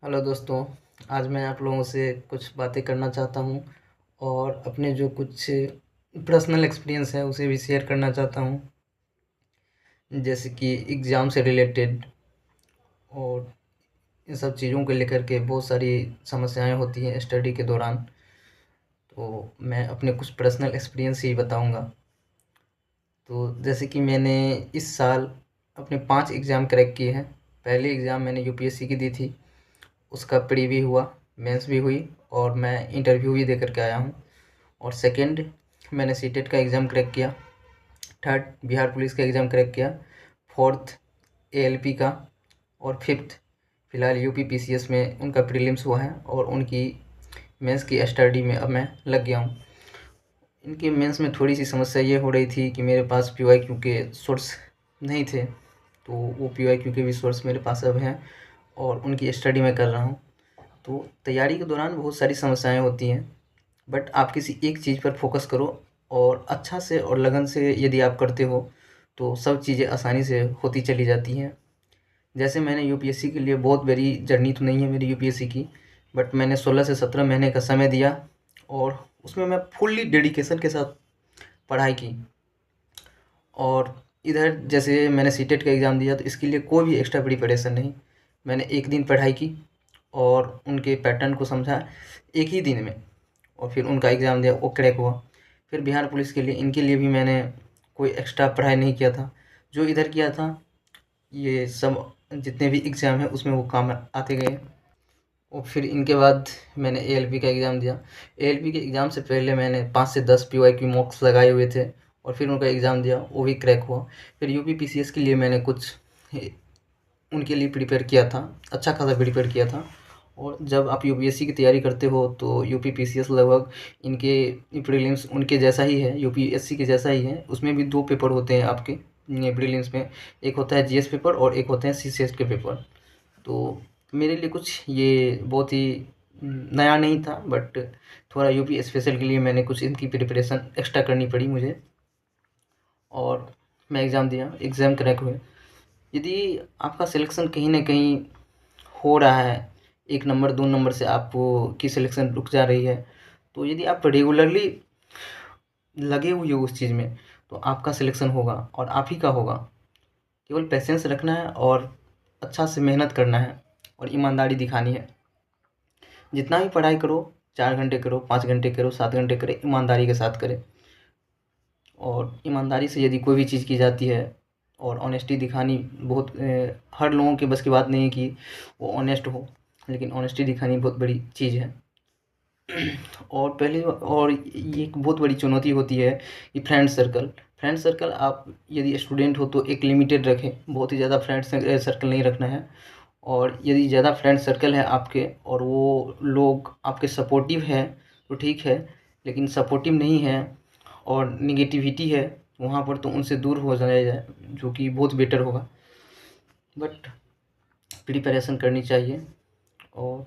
Hello दोस्तों। आज मैं आप लोगों से कुछ बातें करना चाहता हूँ और अपने जो कुछ पर्सनल एक्सपीरियंस है उसे भी शेयर करना चाहता हूँ, जैसे कि एग्ज़ाम से रिलेटेड। और इन सब चीज़ों को लेकर के बहुत सारी समस्याएं होती हैं स्टडी के दौरान। तो मैं अपने कुछ पर्सनल एक्सपीरियंस ही बताऊँगा। तो जैसे कि मैंने इस साल अपने 5 एग्ज़ाम क्रैक किए हैं। पहली एग्ज़ाम मैंने यूपीएससी की दी थी, उसका प्री भी हुआ, मेंस भी हुई और मैं इंटरव्यू भी दे कर के आया हूँ। और सेकंड मैंने सीटेट का एग्ज़ाम क्रैक किया। थर्ड बिहार पुलिस का एग्ज़ाम क्रैक किया। फोर्थ एएलपी का। और फिफ्थ फ़िलहाल यूपी पीसीएस में उनका प्रीलिम्स हुआ है और उनकी मेंस की स्टडी में अब मैं लग गया हूँ। इनके मेंस में थोड़ी सी समस्या ये हो रही थी कि मेरे पास पीवाईक्यू के सोर्स नहीं थे, तो वो पीवाईक्यू के भी सोर्स मेरे पास अब हैं और उनकी स्टडी मैं कर रहा हूँ। तो तैयारी के दौरान बहुत सारी समस्याएं होती हैं, बट आप किसी एक चीज़ पर फोकस करो और अच्छा से और लगन से यदि आप करते हो तो सब चीज़ें आसानी से होती चली जाती हैं। जैसे मैंने यूपीएससी के लिए बहुत बड़ी जर्नी तो नहीं है मेरी यूपीएससी की, बट मैंने 16 से 17 महीने का समय दिया और उसमें मैं फुल्ली डेडिकेशन के साथ पढ़ाई की। और इधर जैसे मैंने सीटेट का एग्ज़ाम दिया तो इसके लिए कोई भी एक्स्ट्रा प्रिपरेशन नहीं, मैंने एक दिन पढ़ाई की और उनके पैटर्न को समझा एक ही दिन में और फिर उनका एग्ज़ाम दिया, वो क्रैक हुआ। फिर बिहार पुलिस के लिए, इनके लिए भी मैंने कोई एक्स्ट्रा पढ़ाई नहीं किया था। जो इधर किया था ये सब जितने भी एग्ज़ाम हैं उसमें वो काम आते गए। और फिर इनके बाद मैंने एएलपी का एग्ज़ाम दिया। एएलपी के एग्ज़ाम से पहले मैंने 5 से 10 पीवाईक्यू मॉक्स लगाए हुए थे और फिर उनका एग्ज़ाम दिया, वो भी क्रैक हुआ। फिर यूपी पीसीएस के लिए मैंने कुछ उनके लिए प्रिपेयर किया था, अच्छा खासा प्रिपेयर किया था। और जब आप यूपीएससी की तैयारी करते हो तो यूपी पीसीएस लगभग इनके प्रीलिम्स उनके जैसा ही है, यूपीएससी के जैसा ही है। उसमें भी 2 पेपर होते हैं आपके प्रीलिम्स में, एक होता है जीएस पेपर और एक होते हैं सीसीएस के पेपर। तो मेरे लिए कुछ ये बहुत ही नया नहीं था, बट थोड़ा यूपी स्पेशल के लिए मैंने कुछ इनकी प्रिपरेशन एक्स्ट्रा करनी पड़ी मुझे और मैं एग्ज़ाम दिया, एग्ज़ाम क्रैक हुए। यदि आपका सिलेक्शन कहीं न कहीं हो रहा है, 1 नंबर 2 नंबर से आपकी सिलेक्शन रुक जा रही है, तो यदि आप रेगुलरली लगे हुए हो उस चीज़ में, तो आपका सिलेक्शन होगा और आप ही का होगा। केवल पेशेंस रखना है और अच्छा से मेहनत करना है और ईमानदारी दिखानी है। जितना भी पढ़ाई करो, 4 घंटे करो, 5 घंटे करो, 7 घंटे करें, ईमानदारी के साथ करें। और ईमानदारी से यदि कोई भी चीज़ की जाती है और ऑनेस्टी दिखानी बहुत हर लोगों के बस की बात नहीं है कि वो ऑनेस्ट हो, लेकिन ऑनेस्टी दिखानी बहुत बड़ी चीज़ है। और पहली और ये एक बहुत बड़ी चुनौती होती है कि फ्रेंड सर्कल आप यदि स्टूडेंट हो तो एक लिमिटेड रखें, बहुत ही ज़्यादा फ्रेंड सर्कल नहीं रखना है। और यदि ज़्यादा फ्रेंड सर्कल है आपके और वो लोग आपके सपोर्टिव हैं तो ठीक है, लेकिन सपोर्टिव नहीं है और निगेटिविटी है वहाँ पर, तो उनसे दूर हो जाया जाए, जो कि बहुत बेटर होगा। बट प्रिपरेशन करनी चाहिए और